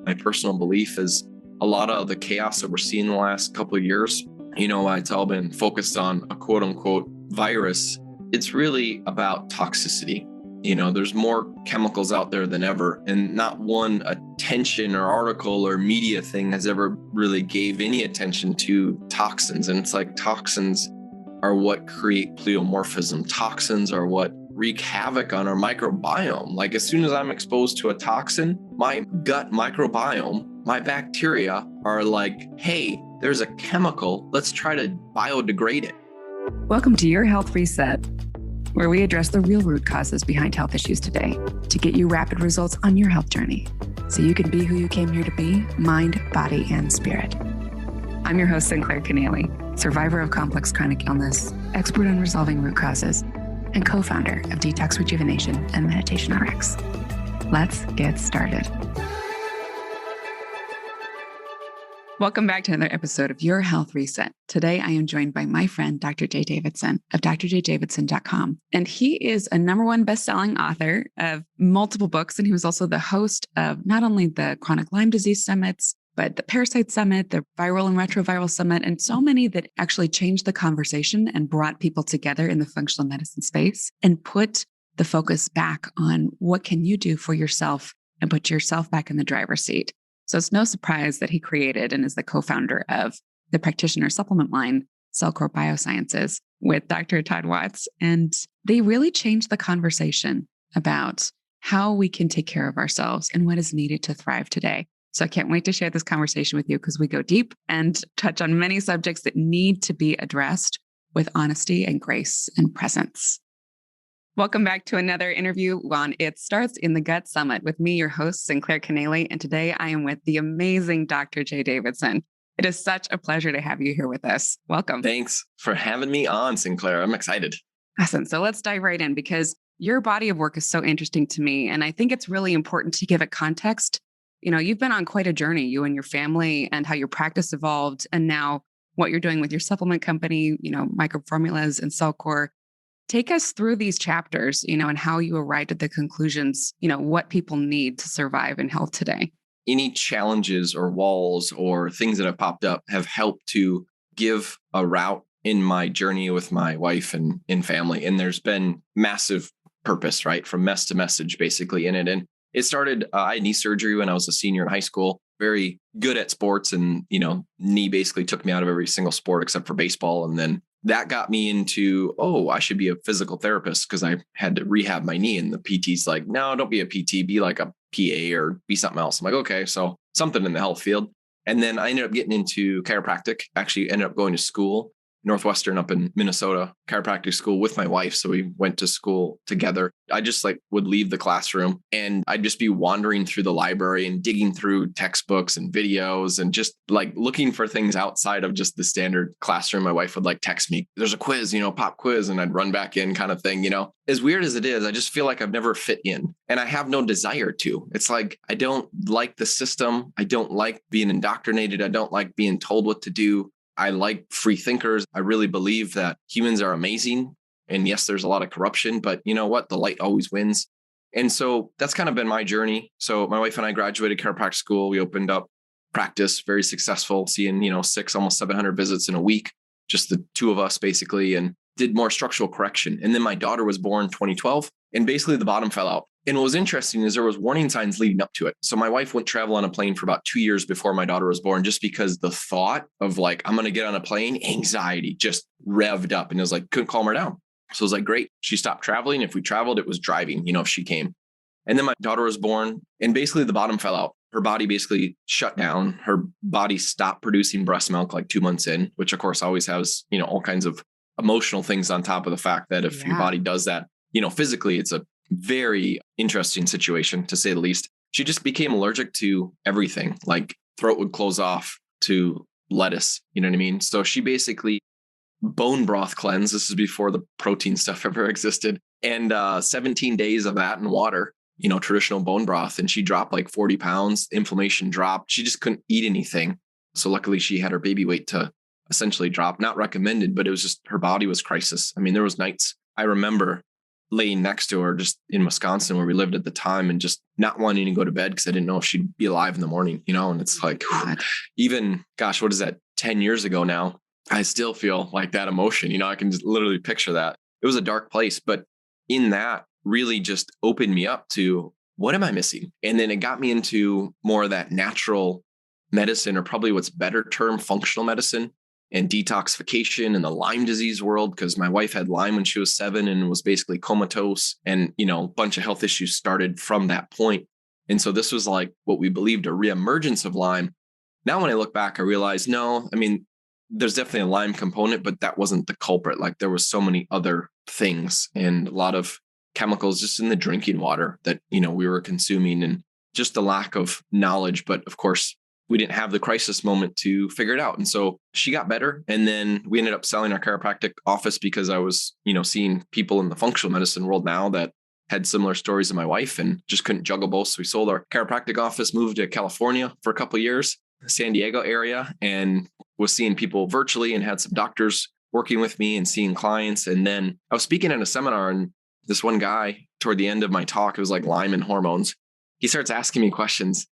My personal belief is a lot of the chaos that we're seeing in the last couple of years, it's all been focused on a quote unquote virus. It's really about toxicity. There's more chemicals out there than ever, and not one attention or article or media thing has ever really gave any attention to toxins. And it's like toxins are what create pleomorphism. Toxins are what wreak havoc on our microbiome. Like as soon as I'm exposed to a toxin, my gut microbiome, my bacteria are like, hey, there's a chemical, let's try to biodegrade it. Welcome to Your Health Reset, where we address the real root causes behind health issues today to get you rapid results on your health journey so you can be who you came here to be, mind, body, and spirit. I'm your host, Sinclair, survivor of complex chronic illness, expert on resolving root causes, and co-founder of Detox Rejuvenation and Meditation RX. Let's get started. Welcome back to another episode of Your Health Reset. Today, I am joined by my friend, Dr. J. Davidson of drjdavidson.com. And he is a #1 best-selling author of multiple books. And he was also the host of not only the Chronic Lyme Disease Summits, but the Parasite Summit, the Viral and Retroviral Summit, and so many that actually changed the conversation and brought people together in the functional medicine space and put the focus back on what can you do for yourself and put yourself back in the driver's seat. So it's no surprise that he created and is the co-founder of the practitioner supplement line, CellCore Biosciences, with Dr. Todd Watts. And they really changed the conversation about how we can take care of ourselves and what is needed to thrive today. So I can't wait to share this conversation with you because we go deep and touch on many subjects that need to be addressed with honesty and grace and presence. Welcome back to another interview on It Starts in the Gut Summit with me, your host, Sinclair Canale. And today I am with the amazing Dr. J. Davidson. It is such a pleasure to have you here with us. Welcome. Thanks for having me on, Sinclair. I'm excited. Awesome. So let's dive right in because your body of work is so interesting to me. And I think it's really important to give it context. You've been on quite a journey, you and your family, and how your practice evolved. And now what you're doing with your supplement company, microformulas and CellCore. Take us through these chapters, and how you arrived at the conclusions, what people need to survive in health today. Any challenges or walls or things that have popped up have helped to give a route in my journey with my wife and in family. And there's been massive purpose, right? From mess to message, basically in it. And it started, I had knee surgery when I was a senior in high school, very good at sports. And, knee basically took me out of every single sport except for baseball. And then that got me into, I should be a physical therapist because I had to rehab my knee. And the PT's like, no, don't be a PT, be like a PA or be something else. I'm like, okay, so something in the health field. And then I ended up getting into chiropractic, actually ended up going to school, Northwestern up in Minnesota, chiropractic school with my wife. So we went to school together. I just would leave the classroom and I'd just be wandering through the library and digging through textbooks and videos and just looking for things outside of just the standard classroom. My wife would text me, there's a quiz, pop quiz. And I'd run back in kind of thing, As weird as it is, I just feel like I've never fit in and I have no desire to. It's like, I don't like the system. I don't like being indoctrinated. I don't like being told what to do. I like free thinkers. I really believe that humans are amazing. And yes, there's a lot of corruption, but you know what? The light always wins. And so that's kind of been my journey. So my wife and I graduated chiropractic school. We opened up practice, very successful, seeing, 600, almost 700 visits in a week, just the two of us basically, and did more structural correction. And then my daughter was born 2012 and basically the bottom fell out. And what was interesting is there was warning signs leading up to it. So my wife wouldn't travel on a plane for about 2 years before my daughter was born, just because the thought of I'm going to get on a plane, anxiety just revved up and it was couldn't calm her down. So it was great. She stopped traveling. If we traveled, it was driving, if she came. And then my daughter was born and basically the bottom fell out. Her body basically shut down. Her body stopped producing breast milk 2 months in, which of course always has, all kinds of emotional things on top of the fact that if your body does that, physically, it's a very interesting situation, to say the least. She just became allergic to everything, throat would close off to lettuce. You know what I mean? So she basically bone broth cleanse. This is before the protein stuff ever existed. And 17 days of that in water, traditional bone broth. And she dropped 40 pounds. Inflammation dropped. She just couldn't eat anything. So luckily she had her baby weight to essentially drop. Not recommended, but it was just her body was crisis. I mean, there was nights I remember laying next to her just in Wisconsin where we lived at the time and just not wanting to go to bed because I didn't know if she'd be alive in the morning, and it's like, even, gosh, what is that? 10 years ago now, I still feel like that emotion, I can just literally picture that. It was a dark place, but in that really just opened me up to what am I missing? And then it got me into more of that natural medicine, or probably what's better term, functional medicine and detoxification in the Lyme disease world, because my wife had Lyme when she was 7 and was basically comatose, and a bunch of health issues started from that point. And so this was like what we believed a reemergence of Lyme. Now when I look back, I realize no, there's definitely a Lyme component, but that wasn't the culprit. Like there was so many other things and a lot of chemicals just in the drinking water that we were consuming, and just the lack of knowledge. But of course, we didn't have the crisis moment to figure it out. And so she got better. And then we ended up selling our chiropractic office because I was, seeing people in the functional medicine world now that had similar stories to my wife and just couldn't juggle both. So we sold our chiropractic office, moved to California for a couple of years, San Diego area, and was seeing people virtually and had some doctors working with me and seeing clients. And then I was speaking at a seminar, and this one guy toward the end of my talk, it was like Lyme and hormones. He starts asking me questions.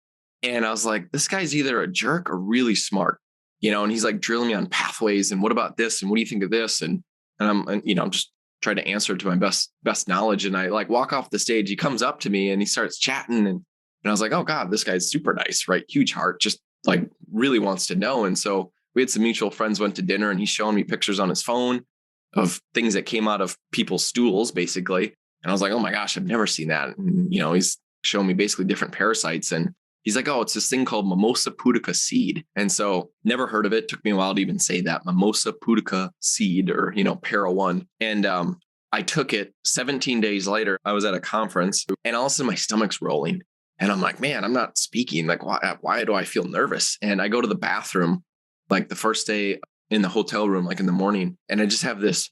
And I was like, this guy's either a jerk or really smart, and he's like drilling me on pathways and what about this? And what do you think of this? And I'm just trying to answer to my best knowledge. And I like walk off the stage. He comes up to me and he starts chatting. And I was like, oh God, this guy's super nice, right? Huge heart, just like really wants to know. And so we had some mutual friends, went to dinner, and he's showing me pictures on his phone of things that came out of people's stools, basically. And I was like, oh my gosh, I've never seen that. And, he's showing me basically different parasites. And he's like, oh, it's this thing called Mimosa pudica seed. And so never heard of it. Took me a while to even say that, Mimosa pudica seed, or, para 1. And I took it 17 days later. I was at a conference and all of a sudden my stomach's rolling. And I'm like, man, I'm not speaking. Like, why do I feel nervous? And I go to the bathroom like the first day in the hotel room, like in the morning. And I just have this,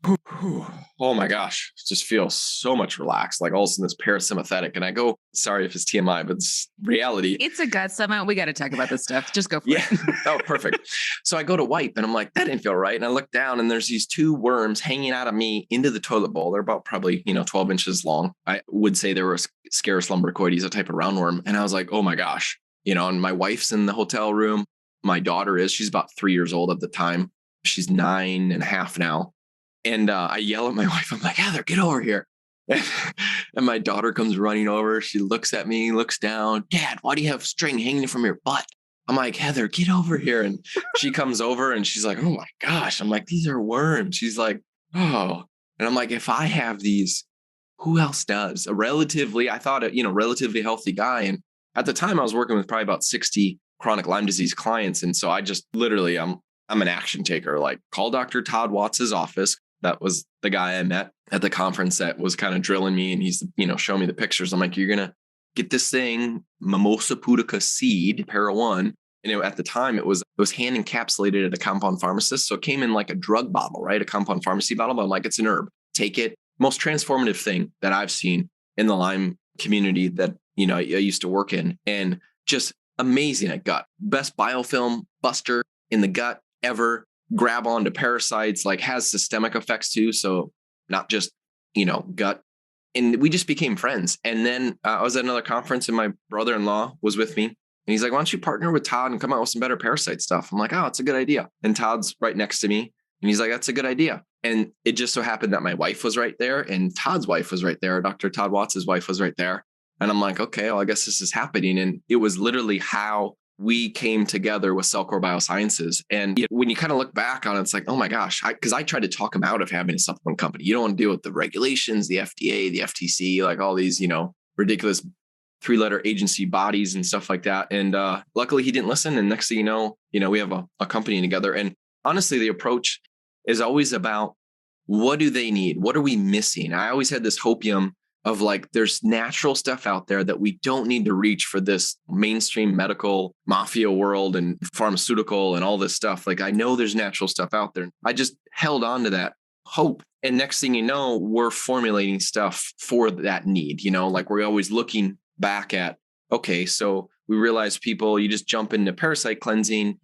oh my gosh, just feel so much relaxed, like all of a sudden this parasympathetic. And I go, sorry if it's TMI, but it's reality. It's a gut summit. We got to talk about this stuff. Just go for it. Oh, perfect. So I go to wipe and I'm like, that didn't feel right. And I look down and there's these 2 worms hanging out of me into the toilet bowl. They're about probably, 12 inches long. I would say they were Scarus lumbricoides, a type of roundworm. And I was like, oh my gosh, and my wife's in the hotel room. My daughter she's about 3 years old at the time. She's 9.5 now. And I yell at my wife. I'm like, Heather, get over here. And my daughter comes running over. She looks at me, looks down. Dad, why do you have string hanging from your butt? I'm like, Heather, get over here. And she comes over and she's like, oh my gosh. I'm like, these are worms. She's like, oh. And I'm like, if I have these, who else does? I thought a relatively healthy guy. And at the time I was working with probably about 60 chronic Lyme disease clients. And so I just literally, I'm an action taker. Like, call Dr. Todd Watts's office. That was the guy I met at the conference that was kind of drilling me. And he's, showing me the pictures. I'm like, you're going to get this thing, Mimosa pudica seed, para 1. And at the time it was hand encapsulated at a compound pharmacist. So it came in like a drug bottle, right? A compound pharmacy bottle. But I'm like, it's an herb. Take it. Most transformative thing that I've seen in the Lyme community that, I used to work in, and just amazing at gut. Best biofilm buster in the gut ever. Grab onto parasites, like has systemic effects too. So not just, gut. And we just became friends. And then I was at another conference and my brother-in-law was with me. And he's like, why don't you partner with Todd and come out with some better parasite stuff? I'm like, oh, it's a good idea. And Todd's right next to me. And he's like, that's a good idea. And it just so happened that my wife was right there and Todd's wife was right there. Dr. Todd Watts' wife was right there. And I'm like, okay, well, I guess this is happening. And it was literally how we came together with CellCore Biosciences. And when you kind of look back on it, it's like, oh my gosh, because I tried to talk him out of having a supplement company. You don't want to deal with the regulations, the FDA, the FTC, like all these, ridiculous 3-letter agency bodies and stuff like that. And luckily he didn't listen. And next thing you know, we have a company together. And honestly, the approach is always about, what do they need? What are we missing? I always had this hopium of like, there's natural stuff out there that we don't need to reach for this mainstream medical mafia world and pharmaceutical and all this stuff. Like, I know there's natural stuff out there. I just held on to that hope. And next thing you know, we're formulating stuff for that need, like we're always looking back at, okay, so we realize people, you just jump into parasite cleansing.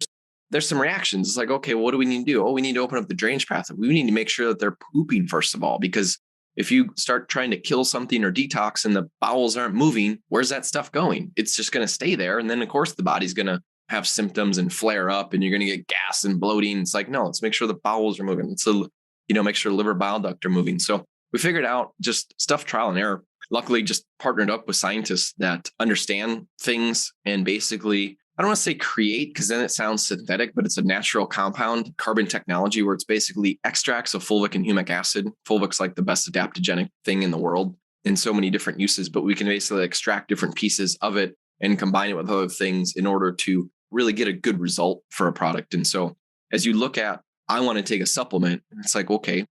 There's some reactions. It's like, okay, well, what do we need to do? Oh, we need to open up the drainage path. We need to make sure that they're pooping first of all, because if you start trying to kill something or detox and the bowels aren't moving, where's that stuff going? It's just going to stay there. And then, of course, the body's going to have symptoms and flare up and you're going to get gas and bloating. It's like, no, let's make sure the bowels are moving. So, make sure liver bile duct are moving. So we figured out just stuff, trial and error. Luckily, just partnered up with scientists that understand things and basically, I don't want to say create because then it sounds synthetic, but it's a natural compound carbon technology where it's basically extracts of fulvic and humic acid. Fulvic's like the best adaptogenic thing in the world in so many different uses, but we can basically extract different pieces of it and combine it with other things in order to really get a good result for a product. And so as you look at, I want to take a supplement, it's like, okay,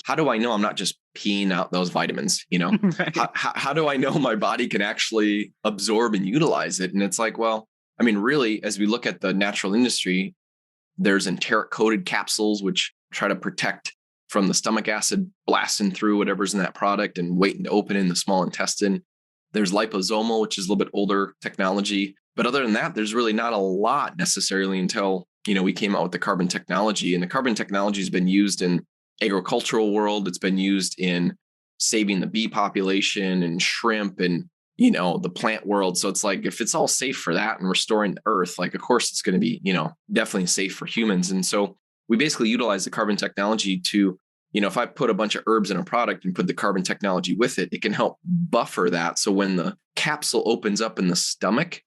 how do I know I'm not just peeing out those vitamins? Right. How do I know my body can actually absorb and utilize it? And it's like, well, I mean, really, as we look at the natural industry, there's enteric coated capsules, which try to protect from the stomach acid blasting through whatever's in that product and waiting to open in the small intestine. There's liposomal, which is a little bit older technology. But other than that, there's really not a lot necessarily until, we came out with the carbon technology. And the carbon technology has been used in agricultural world. It's been used in saving the bee population and shrimp and, the plant world. So it's like, if it's all safe for that and restoring the earth, like, of course it's going to be, definitely safe for humans. And so we basically utilize the carbon technology to, if I put a bunch of herbs in a product and put the carbon technology with it, it can help buffer that. So when the capsule opens up in the stomach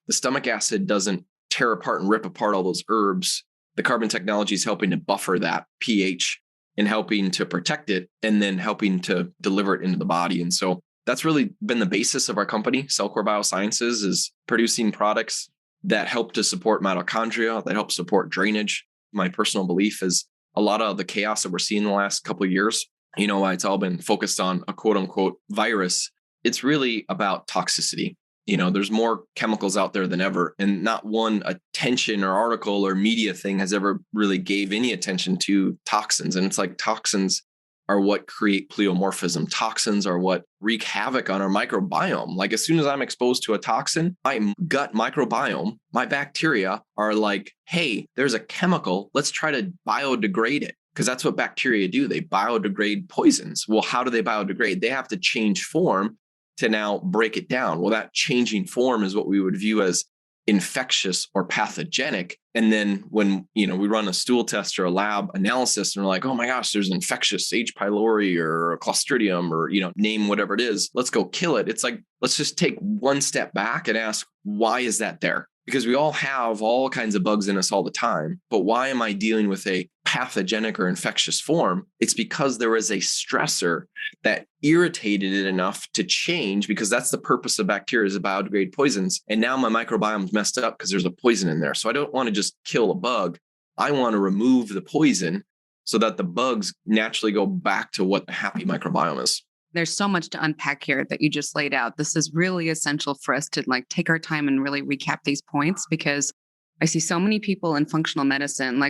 acid doesn't tear apart and rip apart all those herbs. The carbon technology is helping to buffer that pH and helping to protect it and then helping to deliver it into the body. And so that's really been the basis of our company. CellCore Biosciences is producing products that help to support mitochondria, that help support drainage. My personal belief is a lot of the chaos that we're seeing in the last couple of years, it's all been focused on a quote unquote virus. It's really about toxicity. There's more chemicals out there than ever, and not one attention or article or media thing has ever really gave any attention to toxins. And it's like toxins are what create pleomorphism. Toxins are what wreak havoc on our microbiome. Like as soon as I'm exposed to a toxin, my gut microbiome, my bacteria are like, hey, there's a chemical. Let's try to biodegrade it. Because that's what bacteria do. They biodegrade poisons. Well, how do they biodegrade? They have to change form to now break it down. Well, that changing form is what we would view as infectious or pathogenic. And then when, we run a stool test or a lab analysis and we're like, oh my gosh, there's infectious H. pylori or Clostridium or, name whatever it is, let's go kill it. It's like, let's just take one step back and ask, why is that there? Because we all have all kinds of bugs in us all the time. But why am I dealing with a pathogenic or infectious form? It's because there was a stressor that irritated it enough to change, because that's the purpose of bacteria, is to biodegrade poisons. And now my microbiome's messed up because there's a poison in there. So I don't want to just kill a bug. I want to remove the poison so that the bugs naturally go back to what the happy microbiome is. There's so much to unpack here that you just laid out. This is really essential for us to take our time and really recap these points, because I see so many people in functional medicine,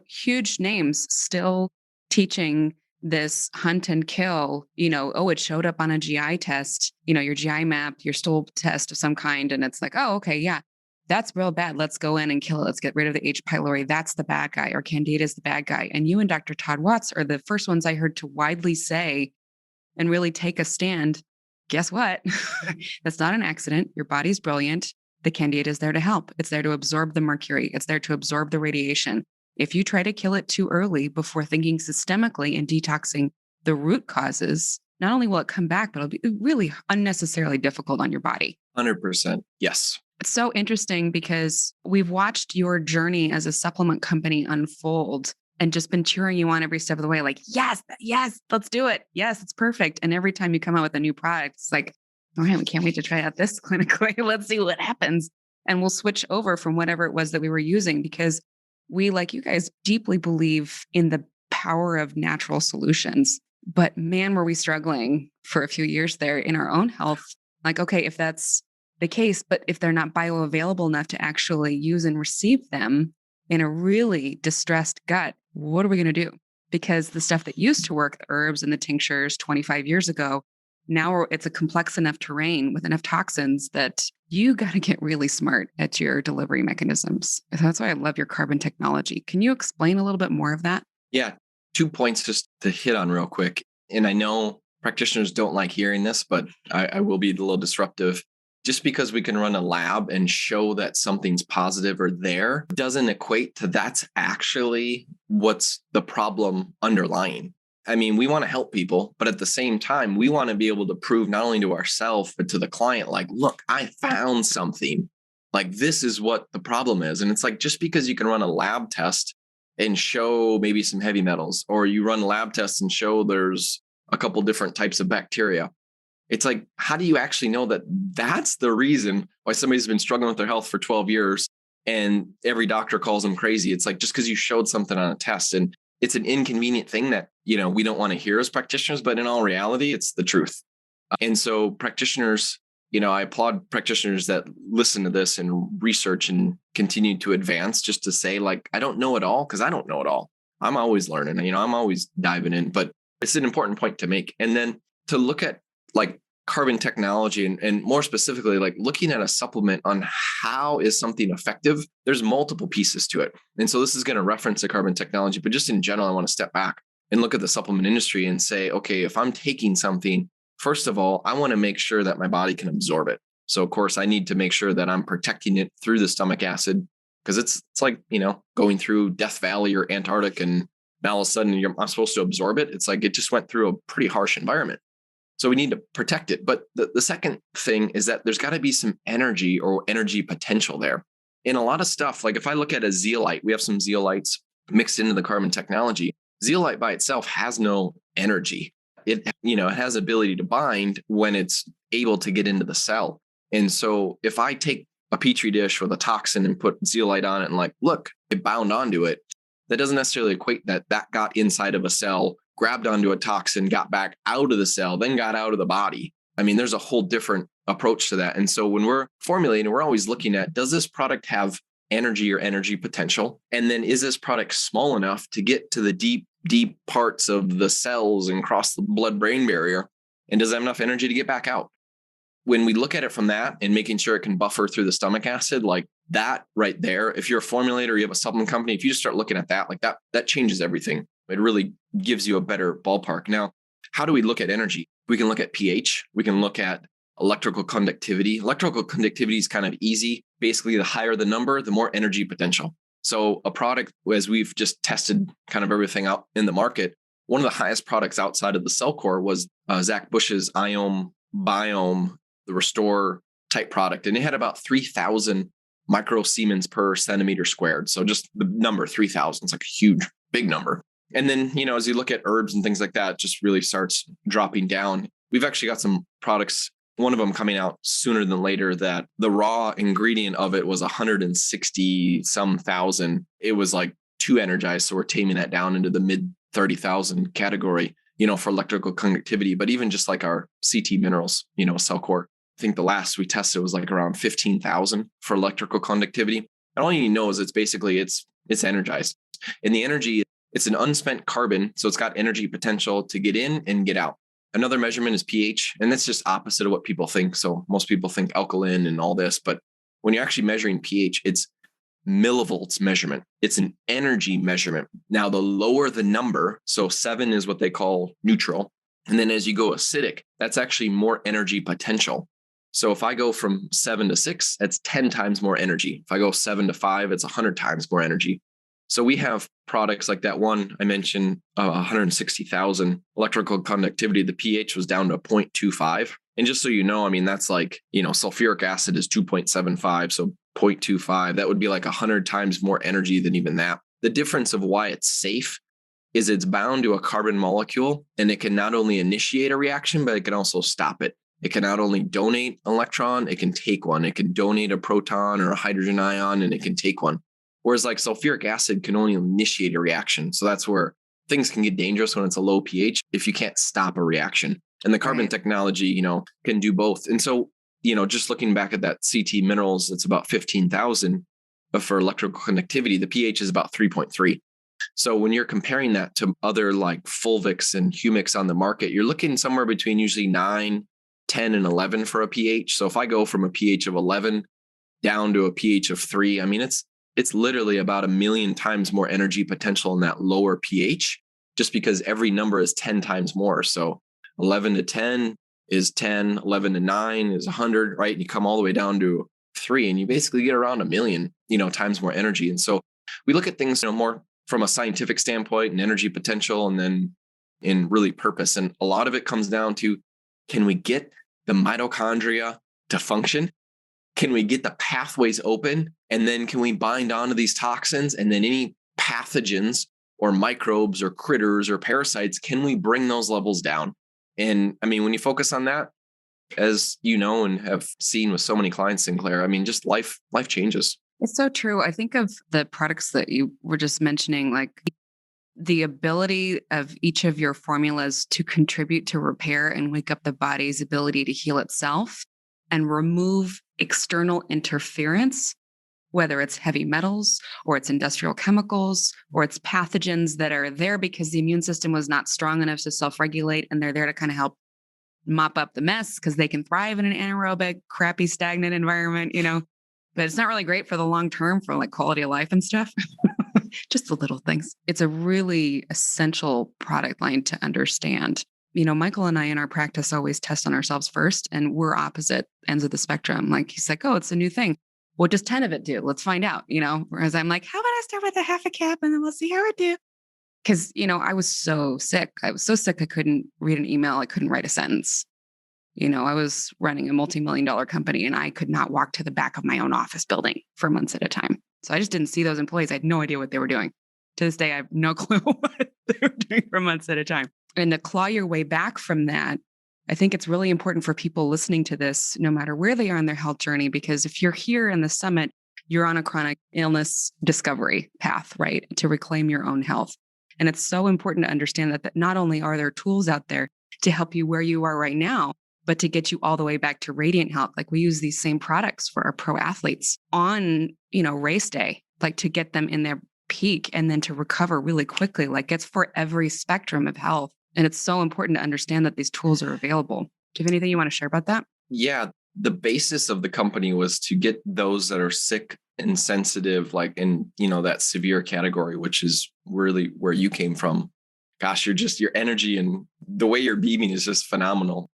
huge names still teaching this hunt and kill, it showed up on a GI test, your GI map, your stool test of some kind. And it's like, oh, okay, yeah, that's real bad. Let's go in and kill it. Let's get rid of the H. pylori. That's the bad guy, or Candida is the bad guy. And you and Dr. Todd Watts are the first ones I heard to widely say and really take a stand. Guess what? That's not an accident. Your body's brilliant. The Candida is there to help. It's there to absorb the mercury. It's there to absorb the radiation. If you try to kill it too early before thinking systemically and detoxing the root causes, not only will it come back, but it'll be really unnecessarily difficult on your body. 100%. Yes. It's so interesting because we've watched your journey as a supplement company unfold and just been cheering you on every step of the way. Like, yes, let's do it. Yes, it's perfect. And every time you come out with a new product, it's like, all right, we can't wait to try out this clinically. Let's see what happens. And we'll switch over from whatever it was that we were using, because we, like you guys, deeply believe in the power of natural solutions. But man, were we struggling for a few years there in our own health. Like, okay, if that's the case, but if they're not bioavailable enough to actually use and receive them in a really distressed gut, what are we going to do? Because the stuff that used to work, the herbs and the tinctures 25 years ago, now it's a complex enough terrain with enough toxins that you got to get really smart at your delivery mechanisms. That's why I love your carbon technology. Can you explain a little bit more of that? Yeah. 2 points just to hit on real quick. And I know practitioners don't like hearing this, but I will be a little disruptive. Just because we can run a lab and show that something's positive or there doesn't equate to that's actually what's the problem underlying. I mean, we want to help people, but at the same time, we want to be able to prove not only to ourselves, but to the client, like, look, I found something. Like, this is what the problem is. And it's like, just because you can run a lab test and show maybe some heavy metals, or you run lab tests and show there's a couple different types of bacteria. It's like, how do you actually know that that's the reason why somebody's been struggling with their health for 12 years and every doctor calls them crazy? It's like, just because you showed something on a test, and it's an inconvenient thing that, we don't want to hear as practitioners, but in all reality, it's the truth. And so practitioners, I applaud practitioners that listen to this and research and continue to advance, just to say, like, I don't know it all, because I don't know it all. I'm always learning, I'm always diving in, but it's an important point to make. And then to look at like carbon technology and more specifically, like looking at a supplement on how is something effective, there's multiple pieces to it. And so this is going to reference the carbon technology, but just in general, I want to step back and look at the supplement industry and say, okay, if I'm taking something, first of all, I want to make sure that my body can absorb it. So of course, I need to make sure that I'm protecting it through the stomach acid, because it's like, going through Death Valley or Antarctic, and now all of a sudden I'm supposed to absorb it. It's like it just went through a pretty harsh environment. So we need to protect it. But the second thing is that there's got to be some energy or energy potential there. In a lot of stuff, like if I look at a zeolite, we have some zeolites mixed into the carbon technology. Zeolite by itself has no energy. It has ability to bind when it's able to get into the cell. And so if I take a petri dish with a toxin and put zeolite on it and like, look, it bound onto it, that doesn't necessarily equate that got inside of a cell, grabbed onto a toxin, got back out of the cell, then got out of the body. I mean, there's a whole different approach to that. And so when we're formulating, we're always looking at, does this product have energy or energy potential? And then is this product small enough to get to the deep parts of the cells and cross the blood-brain barrier? And does it have enough energy to get back out? When we look at it from that and making sure it can buffer through the stomach acid, like that right there, if you're a formulator, you have a supplement company, if you just start looking at that, like that changes everything. It really gives you a better ballpark. Now, how do we look at energy? We can look at pH. We can look at electrical conductivity. Electrical conductivity is kind of easy. Basically, the higher the number, the more energy potential. So a product, as we've just tested kind of everything out in the market, one of the highest products outside of the CellCore was Zach Bush's Iome Biome, the Restore type product. And it had about 3,000 microsiemens per centimeter squared. So just the number 3,000 is like a huge, big number. And then, as you look at herbs and things like that, it just really starts dropping down. We've actually got some products, one of them coming out sooner than later, that the raw ingredient of it was 160 some thousand. It was like too energized. So we're taming that down into the mid 30,000 category, for electrical conductivity. But even just like our CT minerals, CellCore, I think the last we tested was like around 15,000 for electrical conductivity. And all you know is it's energized. And the energy, it's an unspent carbon. So it's got energy potential to get in and get out. Another measurement is pH. And that's just opposite of what people think. So most people think alkaline and all this. But when you're actually measuring pH, it's millivolts measurement. It's an energy measurement. Now, the lower the number, so 7 is what they call neutral. And then as you go acidic, that's actually more energy potential. So if I go from 7 to 6, that's 10 times more energy. If I go 7 to 5, it's 100 times more energy. So we have products like that one I mentioned, 160,000 electrical conductivity. The pH was down to 0.25. And just so you know, I mean, that's like, sulfuric acid is 2.75. So 0.25, that would be like 100 times more energy than even that. The difference of why it's safe is it's bound to a carbon molecule, and it can not only initiate a reaction, but it can also stop it. It can not only donate an electron, it can take one. It can donate a proton or a hydrogen ion, and it can take one. Whereas like sulfuric acid can only initiate a reaction. So that's where things can get dangerous when it's a low pH if you can't stop a reaction. And the carbon technology, can do both. And so, just looking back at that CT minerals, it's about 15,000. But for electrical conductivity, the pH is about 3.3. So when you're comparing that to other like Fulvix and Humix on the market, you're looking somewhere between usually 9, 10, and 11 for a pH. So if I go from a pH of 11 down to a pH of 3, I mean, it's literally about 1 million times more energy potential in that lower pH, just because every number is 10 times more. So 11 to 10 is 10, 11 to 9 is 100, right? And you come all the way down to 3 and you basically get around 1,000,000, times more energy. And so we look at things, more from a scientific standpoint and energy potential, and then in really purpose. And a lot of it comes down to, can we get the mitochondria to function? Can we get the pathways open? And then can we bind onto these toxins? And then any pathogens or microbes or critters or parasites, can we bring those levels down? And I mean, when you focus on that, as you know, and have seen with so many clients, Sinclair, I mean, just life changes. It's so true. I think of the products that you were just mentioning, like the ability of each of your formulas to contribute to repair and wake up the body's ability to heal itself and remove external interference, whether it's heavy metals or it's industrial chemicals or it's pathogens that are there because the immune system was not strong enough to self-regulate, and they're there to kind of help mop up the mess because they can thrive in an anaerobic, crappy, stagnant environment, but it's not really great for the long term for like quality of life and stuff. Just the little things. It's a really essential product line to understand. Michael and I in our practice always test on ourselves first, and we're opposite ends of the spectrum. Like he's like, oh, it's a new thing. What does 10 of it do? Let's find out, whereas I'm like, how about I start with a half a cap and then we'll see how it do? Because, I was so sick. I couldn't read an email. I couldn't write a sentence. I was running a multi-million-dollar company and I could not walk to the back of my own office building for months at a time. So I just didn't see those employees. I had no idea what they were doing. To this day, I have no clue what they were doing for months at a time. And to claw your way back from that, I think it's really important for people listening to this, no matter where they are in their health journey, because if you're here in the summit, you're on a chronic illness discovery path, right? To reclaim your own health. And it's so important to understand that not only are there tools out there to help you where you are right now, but to get you all the way back to radiant health. Like we use these same products for our pro athletes on, race day, like to get them in their peak and then to recover really quickly. Like it's for every spectrum of health. And it's so important to understand that these tools are available. Do you have anything you want to share about that? Yeah. The basis of the company was to get those that are sick and sensitive, like in, that severe category, which is really where you came from. Gosh, your energy and the way you're beaming is just phenomenal.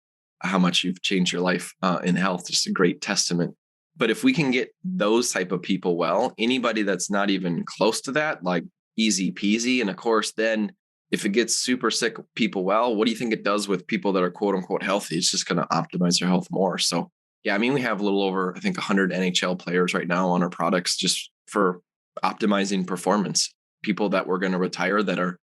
How much you've changed your life in health, just a great testament. But if we can get those type of people well, anybody that's not even close to that, like easy peasy. And of course, then if it gets super sick people well, what do you think it does with people that are quote unquote healthy? It's just going to optimize their health more. So yeah, I mean, we have a little over, I think 100 NHL players right now on our products just for optimizing performance. People that we're going to retire that are,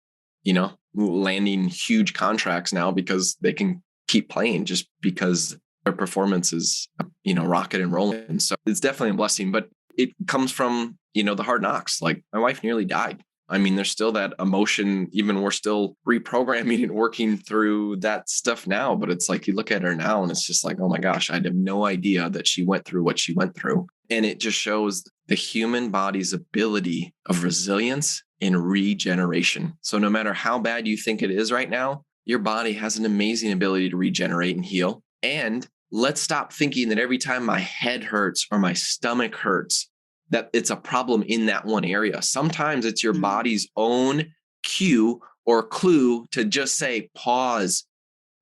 landing huge contracts now because they can keep playing just because their performance is, rocket and rolling. And so it's definitely a blessing, but it comes from, the hard knocks. Like my wife nearly died. I mean, there's still that emotion, even we're still reprogramming and working through that stuff now, but it's like, you look at her now and it's just like, oh my gosh, I had no idea that she went through what she went through. And it just shows the human body's ability of resilience and regeneration. So no matter how bad you think it is right now, your body has an amazing ability to regenerate and heal. And let's stop thinking that every time my head hurts or my stomach hurts, that it's a problem in that one area. Sometimes it's your body's own cue or clue to just say, pause,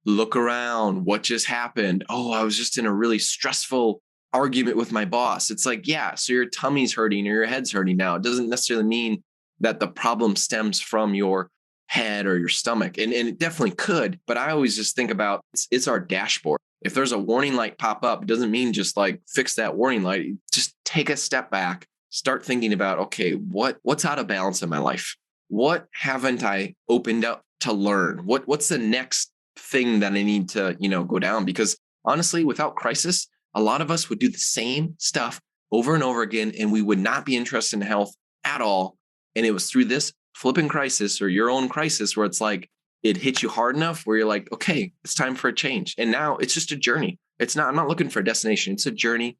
look around, what just happened? Oh, I was just in a really stressful argument with my boss. It's like, yeah, so your tummy's hurting or your head's hurting now. It doesn't necessarily mean that the problem stems from your head or your stomach. And it definitely could, but I always just think about it's our dashboard. If there's a warning light pop up, it doesn't mean just like fix that warning light. Just take a step back, start thinking about, okay, what's out of balance in my life? What haven't I opened up to learn? What's the next thing that I need to, go down? Because honestly, without crisis, a lot of us would do the same stuff over and over again, and we would not be interested in health at all. And it was through this flipping crisis or your own crisis where it's like, it hits you hard enough where you're like, okay, it's time for a change. And now it's just a journey. I'm not looking for a destination. It's a journey.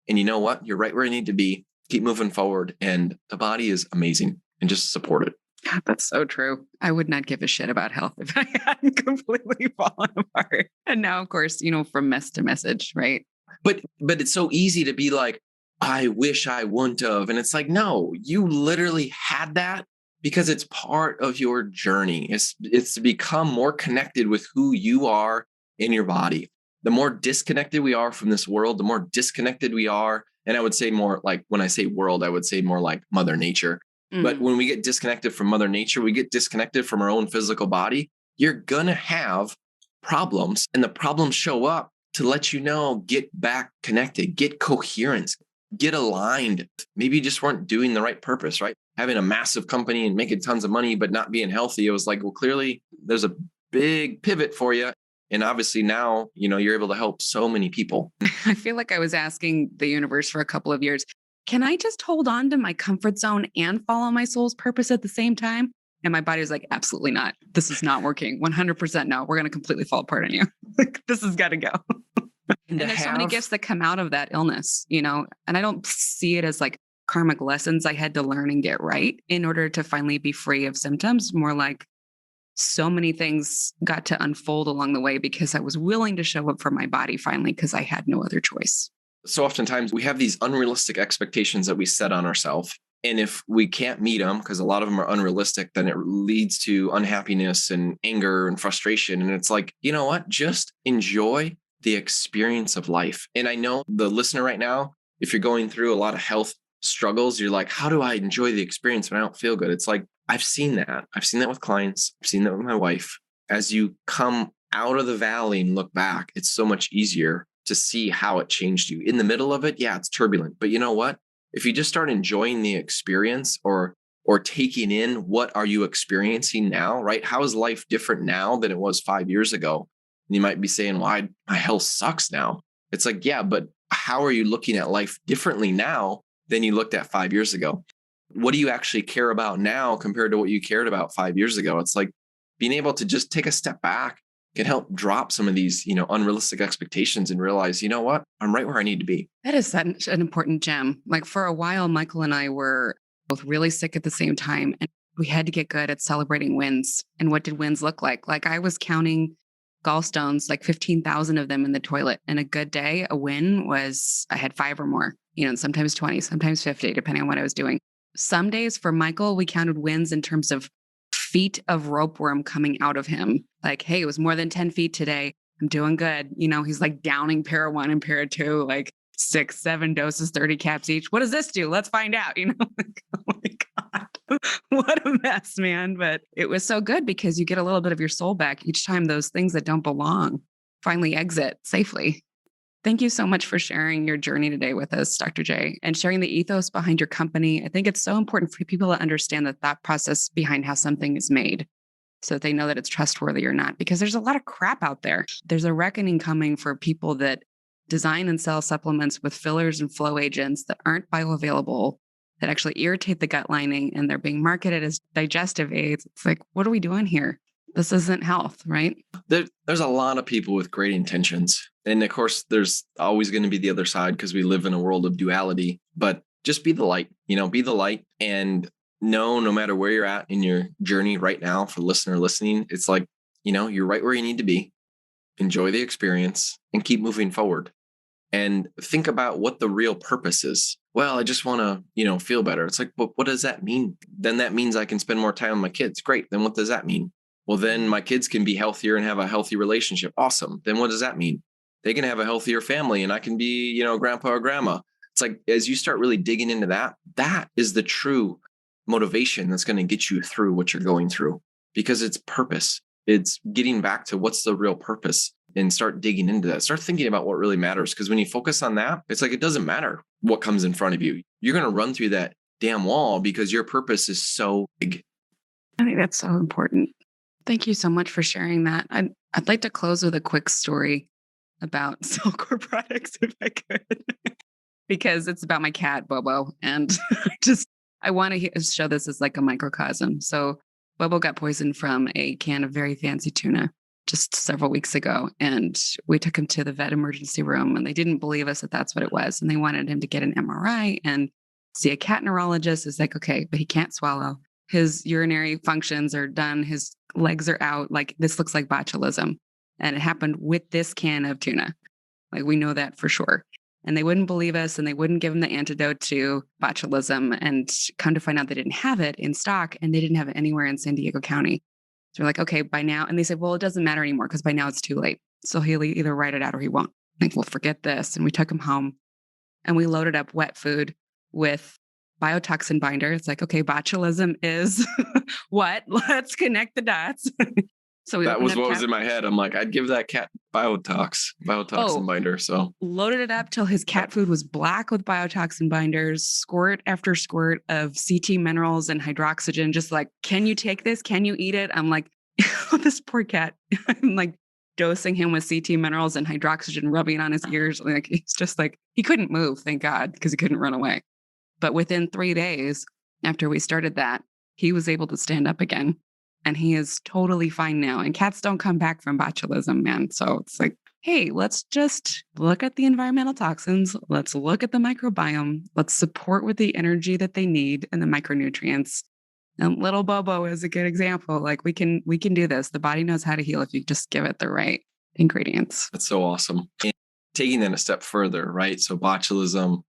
And you know what? You're right where you need to be. Keep moving forward. And the body is amazing, and just support it. God, that's so true. I would not give a shit about health if I hadn't completely fallen apart. And now, of course, from mess to message, right? But it's so easy to be like, I wish I wouldn't have. And it's like, no, you literally had that because it's part of your journey. It's to become more connected with who you are in your body. The more disconnected we are from this world, the more disconnected we are. And I would say more like, when I say world, I would say more like Mother Nature. But when we get disconnected from Mother Nature, we get disconnected from our own physical body, you're going to have problems. And the problems show up to let you know, get back connected, get coherence, get aligned. Maybe you just weren't doing the right purpose, right? Having a massive company and making tons of money, but not being healthy. It was like, well, clearly there's a big pivot for you. And obviously now, you're able to help so many people. I feel like I was asking the universe for a couple of years, can I just hold on to my comfort zone and follow my soul's purpose at the same time? And my body was like, absolutely not. This is not working. 100% no. We're going to completely fall apart on you. This has got to go. And there's so many gifts that come out of that illness, and I don't see it as like karmic lessons I had to learn and get right in order to finally be free of symptoms. More like so many things got to unfold along the way because I was willing to show up for my body finally, because I had no other choice. So oftentimes we have these unrealistic expectations that we set on ourselves. And if we can't meet them, because a lot of them are unrealistic, then it leads to unhappiness and anger and frustration. And it's like, you know what? Just enjoy the experience of life. And I know the listener right now, if you're going through a lot of health struggles, you're like, how do I enjoy the experience when I don't feel good? It's like, I've seen that. I've seen that with clients. I've seen that with my wife. As you come out of the valley and look back, it's so much easier to see how it changed you. In the middle of it, yeah, it's turbulent. But you know what? If you just start enjoying the experience or taking in what are you experiencing now, right? How is life different now than it was 5 years ago? And you might be saying, why my health sucks now. It's like, yeah, but how are you looking at life differently now than you looked at 5 years ago? What do you actually care about now compared to what you cared about 5 years ago? It's like being able to just take a step back can help drop some of these, unrealistic expectations and realize, you know what, I'm right where I need to be. That is such an important gem. Like for a while, Michael and I were both really sick at the same time, and we had to get good at celebrating wins. And what did wins look like? Like I was counting gallstones, like 15,000 of them in the toilet. And a good day, a win was I had 5 or more, and sometimes 20, sometimes 50, depending on what I was doing. Some days for Michael, we counted wins in terms of feet of ropeworm coming out of him. Like, hey, it was more than 10 feet today. I'm doing good. He's like downing para 1 and para 2, like 6, 7 doses, 30 caps each. What does this do? Let's find out. Like, oh my God, what a mess, man. But it was so good because you get a little bit of your soul back each time those things that don't belong finally exit safely. Thank you so much for sharing your journey today with us, Dr. J, and sharing the ethos behind your company. I think it's so important for people to understand the thought process behind how something is made so that they know that it's trustworthy or not, because there's a lot of crap out there. There's a reckoning coming for people that design and sell supplements with fillers and flow agents that aren't bioavailable, that actually irritate the gut lining, and they're being marketed as digestive aids. It's like, what are we doing here? This isn't health, right? There's a lot of people with great intentions. And of course, there's always going to be the other side because we live in a world of duality. But just be the light, be the light, and know no matter where you're at in your journey right now, for the listener listening, it's like, you're right where you need to be. Enjoy the experience and keep moving forward. And think about what the real purpose is. Well, I just want to, feel better. It's like, but what does that mean? Then that means I can spend more time with my kids. Great. Then what does that mean? Well, then my kids can be healthier and have a healthy relationship. Awesome. Then what does that mean? They can have a healthier family and I can be, grandpa or grandma. It's like, as you start really digging into that, that is the true motivation that's going to get you through what you're going through, because it's purpose. It's getting back to what's the real purpose and start digging into that. Start thinking about what really matters. Because when you focus on that, it's like, it doesn't matter what comes in front of you. You're going to run through that damn wall because your purpose is so big. I think that's so important. Thank you so much for sharing that. I'd like to close with a quick story about CellCore products, if I could, because it's about my cat, Bobo. And I want to show this as like a microcosm. So Bobo got poisoned from a can of very fancy tuna just several weeks ago. And we took him to the vet emergency room, and they didn't believe us that that's what it was. And they wanted him to get an MRI and see a cat neurologist. It's like, okay, but he can't swallow. His urinary functions are done. His legs are out. Like, this looks like botulism. And it happened with this can of tuna. Like, we know that for sure. And they wouldn't believe us and they wouldn't give him the antidote to botulism. And come to find out they didn't have it in stock and they didn't have it anywhere in San Diego County. So we're like, okay, by now. And they said, well, it doesn't matter anymore because by now it's too late. So he'll either write it out or he won't. Like, we'll forget this. And we took him home and we loaded up wet food with biotoxin binder. It's like, okay, botulism is what? Let's connect the dots. So that was what was in my head. I'm like, I'd give that cat biotoxin binder. So loaded it up till his cat food was black with biotoxin binders, squirt after squirt of CT minerals and hydroxygen. Just like, can you take this? Can you eat it? I'm like, this poor cat. I'm like dosing him with CT minerals and hydroxygen, rubbing on his ears. Like, he's just like, he couldn't move, thank God, because he couldn't run away. But within 3 days after we started that, he was able to stand up again. And he is totally fine now. And cats don't come back from botulism, man. So it's like, hey, let's just look at the environmental toxins. Let's look at the microbiome. Let's support with the energy that they need and the micronutrients. And little Bobo is a good example. Like, we can do this. The body knows how to heal if you just give it the right ingredients. That's so awesome. And taking that a step further, right? So botulism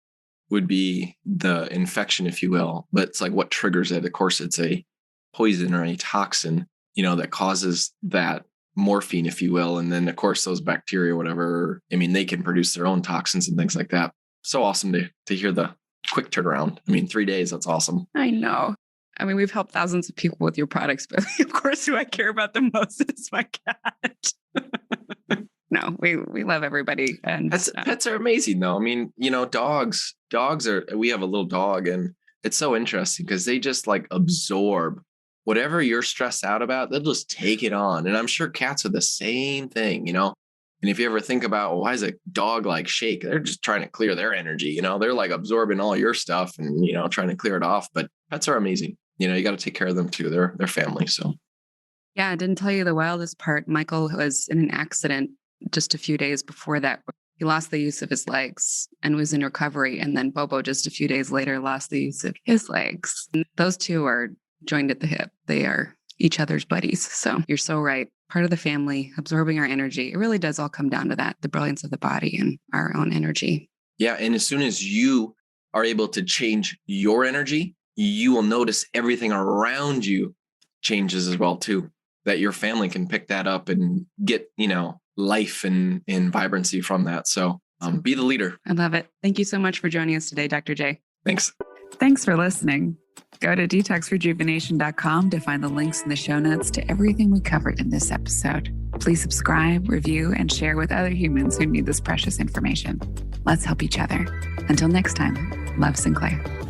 would be the infection, if you will, but it's like what triggers it. Of course, it's a poison or a toxin, that causes that morphine, if you will. And then of course, those bacteria, whatever, they can produce their own toxins and things like that. So awesome to hear the quick turnaround. 3 days, that's awesome. I know. We've helped thousands of people with your products, but of course, who I care about the most is my cat. No, we love everybody. And pets are amazing though. Dogs are, we have a little dog and it's so interesting because they just like absorb whatever you're stressed out about, they'll just take it on. And I'm sure cats are the same thing, And if you ever think about, why is a dog like shake? They're just trying to clear their energy, They're like absorbing all your stuff and, trying to clear it off. But pets are amazing. You got to take care of them too. They're family. So. Yeah, I didn't tell you the wildest part. Michael was in an accident just a few days before that. He lost the use of his legs and was in recovery. And then Bobo, just a few days later, lost the use of his legs. And those two are joined at the hip. They are each other's buddies. So you're so right. Part of the family, absorbing our energy. It really does all come down to that, the brilliance of the body and our own energy. Yeah. And as soon as you are able to change your energy, you will notice everything around you changes as well too, that your family can pick that up and get, life and vibrancy from that. So be the leader. I love it. Thank you so much for joining us today, Dr. J. Thanks. Thanks for listening. Go to detoxrejuvenation.com to find the links in the show notes to everything we covered in this episode. Please subscribe, review, and share with other humans who need this precious information. Let's help each other. Until next time, love, Sinclair.